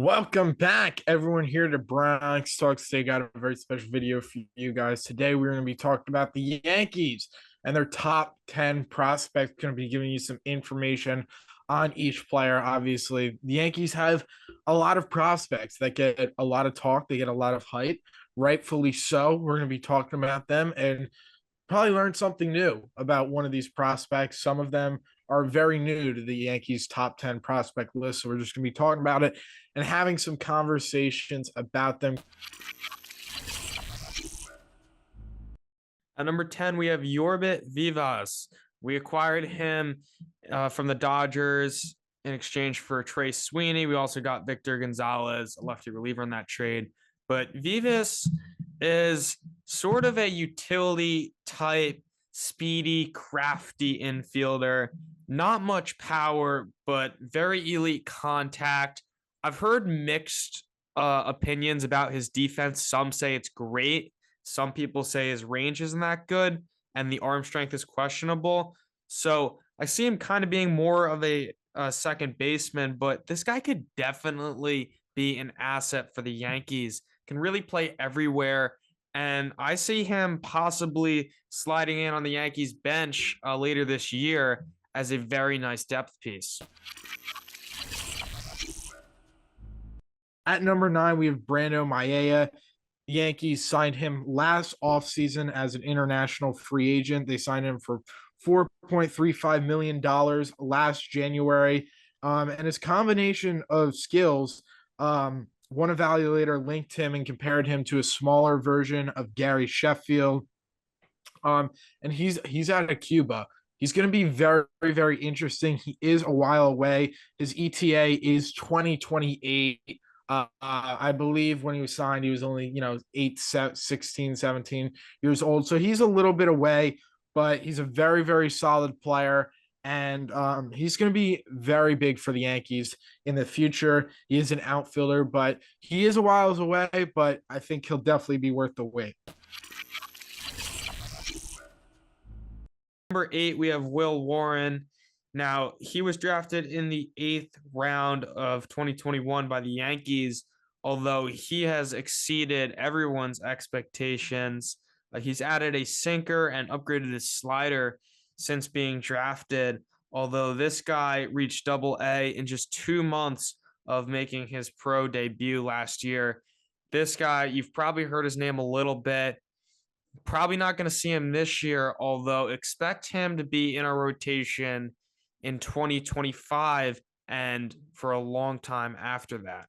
Welcome back, everyone, here to Bronx Talks. Today, got a very special video for you guys. Today, we're going to be talking about the Yankees and their top 10 prospects. Going to be giving you some information on each player. Obviously, the Yankees have a lot of prospects that get a lot of talk, they get a lot of hype, rightfully so. We're going to be talking about them and probably learned something new about one of these prospects. Some of them are very new to the Yankees' top 10 prospect list. So we're just going to be talking about it and having some conversations about them. At number 10, we have Yorbit Vivas. We acquired him from the Dodgers in exchange for Trey Sweeney. We also got Victor Gonzalez, a lefty reliever in that trade. But Vivas is sort of a utility type, speedy, crafty infielder. Not much power, but very elite contact. I've heard mixed opinions about his defense. Some say it's great. Some people say his range isn't that good and the arm strength is questionable. So I see him kind of being more of a second baseman, but this guy could definitely be an asset for the Yankees. Can really play everywhere. And I see him possibly sliding in on the Yankees bench later this year as a very nice depth piece. At number 9, we have Brando Maeda. The Yankees signed him last offseason as an international free agent. They signed him for $4.35 million last January. And his combination of skills, one evaluator linked him and compared him to a smaller version of Gary Sheffield. And he's out of Cuba. He's going to be very, very interesting. He is a while away. His ETA is 2028. I believe when he was signed, he was only, 16, 17 years old. So he's a little bit away, but he's a very, very solid player. And he's going to be very big for the Yankees in the future. He is an outfielder, but he is a while away, but I think he'll definitely be worth the wait. Number 8, we have Will Warren. Now, he was drafted in the 8th round of 2021 by the Yankees, although he has exceeded everyone's expectations. He's added a sinker and upgraded his slider since being drafted, although this guy reached Double-A in just 2 months of making his pro debut last year. This guy, you've probably heard his name a little bit. Probably not going to see him this year, although expect him to be in our rotation in 2025 and for a long time after that.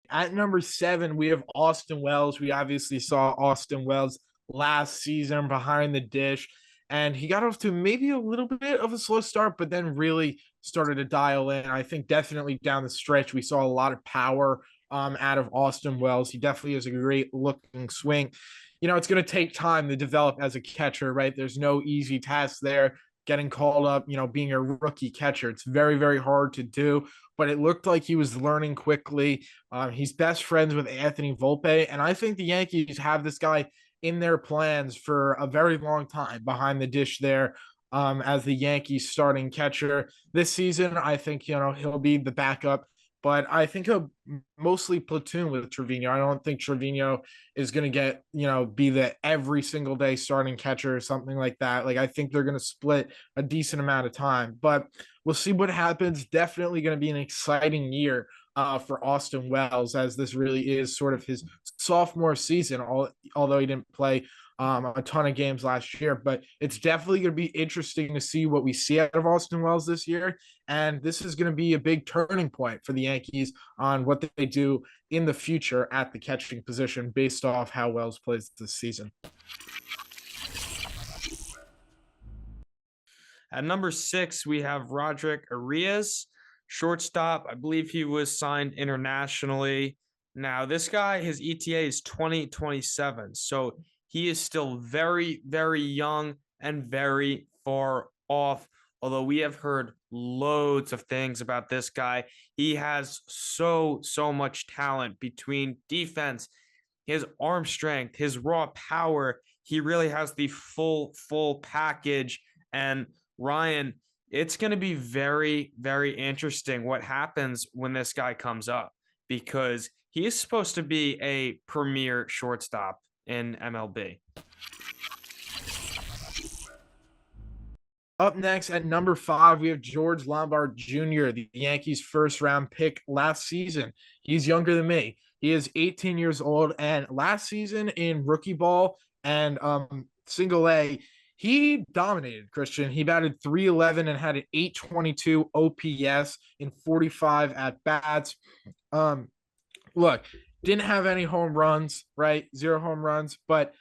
At number 7, we have Austin Wells. We obviously saw Austin Wells last season behind the dish, and he got off to maybe a little bit of a slow start, but then really started to dial in. I think definitely down the stretch, we saw a lot of power out of Austin Wells. He definitely has a great looking swing. It's going to take time to develop as a catcher, right? There's no easy task there. Getting called up, being a rookie catcher, it's very, very hard to do. But it looked like he was learning quickly. He's best friends with Anthony Volpe, and I think the Yankees have this guy in their plans for a very long time behind the dish there. As the Yankees starting catcher this season, I think he'll be the backup, but I think he'll mostly platoon with Trevino. I don't think Trevino is going to get, be the every single day starting catcher or something like that. Like, I think they're going to split a decent amount of time, but we'll see what happens. Definitely going to be an exciting year for Austin Wells, as this really is sort of his sophomore season, although he didn't play a ton of games last year. But it's definitely going to be interesting to see what we see out of Austin Wells this year. And this is going to be a big turning point for the Yankees on what they do in the future at the catching position based off how Wells plays this season. At number 6, we have Roderick Arias, shortstop. I believe he was signed internationally. Now, this guy, his ETA is 2027. So he is still very, very young and very far off. Although we have heard loads of things about this guy. He has so much talent between defense, his arm strength, his raw power. He really has the full package. And Ryan, it's going to be very, very interesting what happens when this guy comes up, because he is supposed to be a premier shortstop in MLB. Up next at number 5, we have George Lombard Jr., the Yankees' first round pick last season. He's younger than me. He is 18 years old, and last season in rookie ball and single A, he dominated, Christian. He batted 311 and had an 822 OPS in 45 at bats. Um, Look, didn't have any home runs, right? Zero home runs, but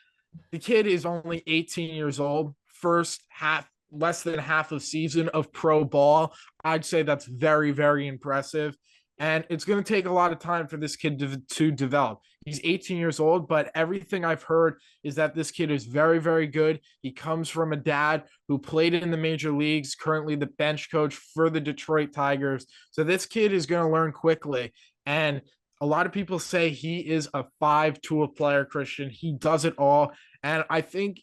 the kid is only 18 years old. First half, less than half of season of pro ball. I'd say that's very, very impressive. And it's going to take a lot of time for this kid to develop. He's 18 years old, but everything I've heard is that this kid is very, very good. He comes from a dad who played in the major leagues, currently the bench coach for the Detroit Tigers. So this kid is going to learn quickly. And a lot of people say he is a 5 tool player, Christian. He does it all. And I think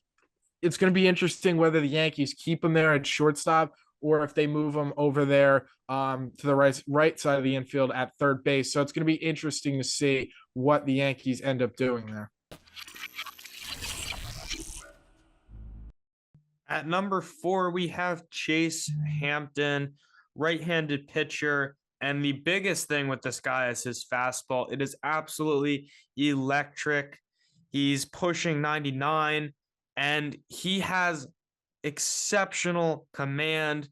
it's going to be interesting whether the Yankees keep him there at shortstop or if they move him over there to the right side of the infield at third base. So it's going to be interesting to see what the Yankees end up doing there. At number 4, we have Chase Hampton, right-handed pitcher. And the biggest thing with this guy is his fastball. It is absolutely electric. He's pushing 99, and he has exceptional command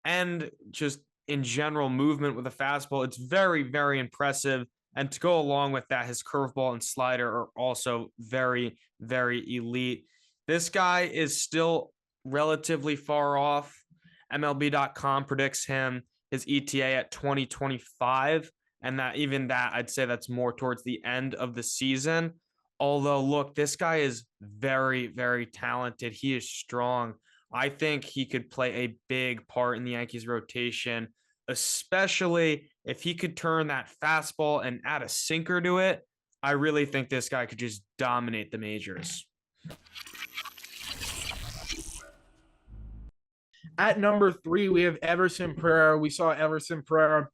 and just in general movement with a fastball. It's very, very impressive. And to go along with that, his curveball and slider are also very, very elite. This guy is still relatively far off. MLB.com predicts his ETA at 2025, and that I'd say that's more towards the end of the season. Although, look, this guy is very, very talented. He is strong. I think he could play a big part in the Yankees rotation, especially if he could turn that fastball and add a sinker to it. I really think this guy could just dominate the majors. At number 3, we have Everson Pereira. We saw Everson Pereira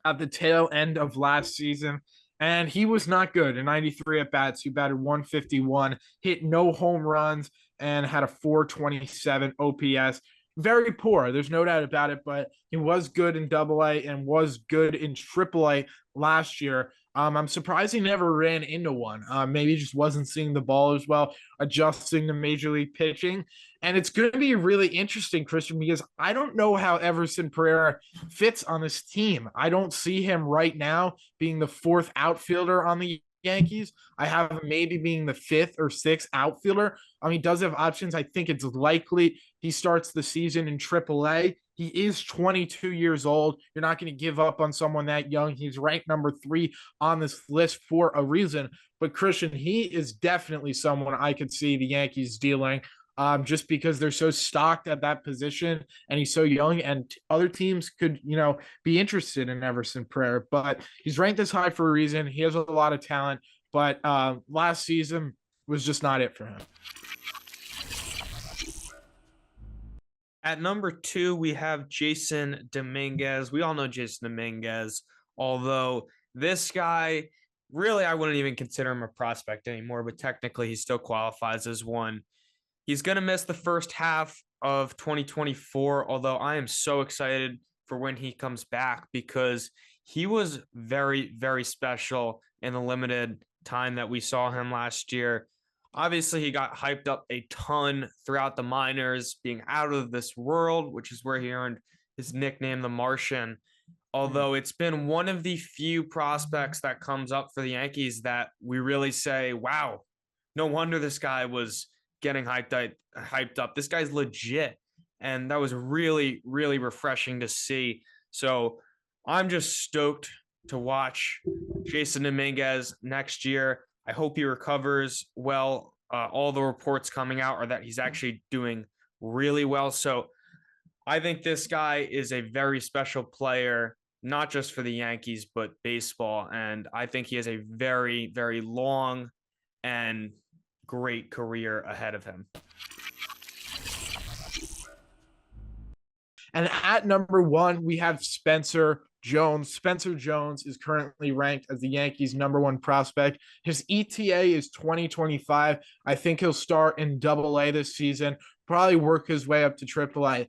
at the tail end of last season, and he was not good. In 93 at bats, he batted 151, hit no home runs, and had a 427 OPS. Very poor. There's no doubt about it, but he was good in AA and was good in AAA last year. I'm surprised he never ran into one. Maybe he just wasn't seeing the ball as well, adjusting to major league pitching. And it's going to be really interesting, Christian, because I don't know how Everson Pereira fits on this team. I don't see him right now being the 4th outfielder on the Yankees. I have him maybe being the 5th or 6th outfielder. He does have options. I think it's likely he starts the season in AAA. He is 22 years old. You're not going to give up on someone that young. He's ranked number 3 on this list for a reason. But Christian, he is definitely someone I could see the Yankees dealing just because they're so stocked at that position and he's so young, and other teams could, be interested in Everson Pereira. But he's ranked this high for a reason. He has a lot of talent, but last season was just not it for him. At number 2, we have Jason Dominguez. We all know Jason Dominguez, although this guy, really, I wouldn't even consider him a prospect anymore, but technically he still qualifies as one. He's going to miss the first half of 2024, although I am so excited for when he comes back because he was very, very special in the limited time that we saw him last year. Obviously, he got hyped up a ton throughout the minors, being out of this world, which is where he earned his nickname, the Martian. Although it's been one of the few prospects that comes up for the Yankees that we really say, wow, no wonder this guy was getting hyped up. This guy's legit. And that was really, really refreshing to see. So I'm just stoked to watch Jason Dominguez next year. I hope he recovers well. All the reports coming out are that he's actually doing really well. So I think this guy is a very special player, not just for the Yankees, but baseball. And I think he has a very, very long and great career ahead of him. And at number one, we have Spencer Jones. Spencer Jones is currently ranked as the Yankees' number one prospect. His ETA is 2025. I think he'll start in Double A this season, probably work his way up to Triple A.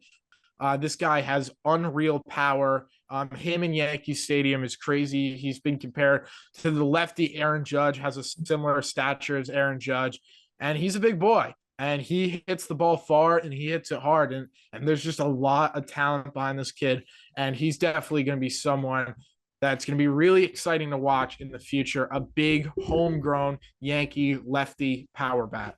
This guy has unreal power. Him in Yankee Stadium is crazy. He's been compared to the lefty Aaron Judge, has a similar stature as Aaron Judge, and he's a big boy. And he hits the ball far and he hits it hard. And there's just a lot of talent behind this kid. And he's definitely going to be someone that's going to be really exciting to watch in the future. A big homegrown Yankee lefty power bat.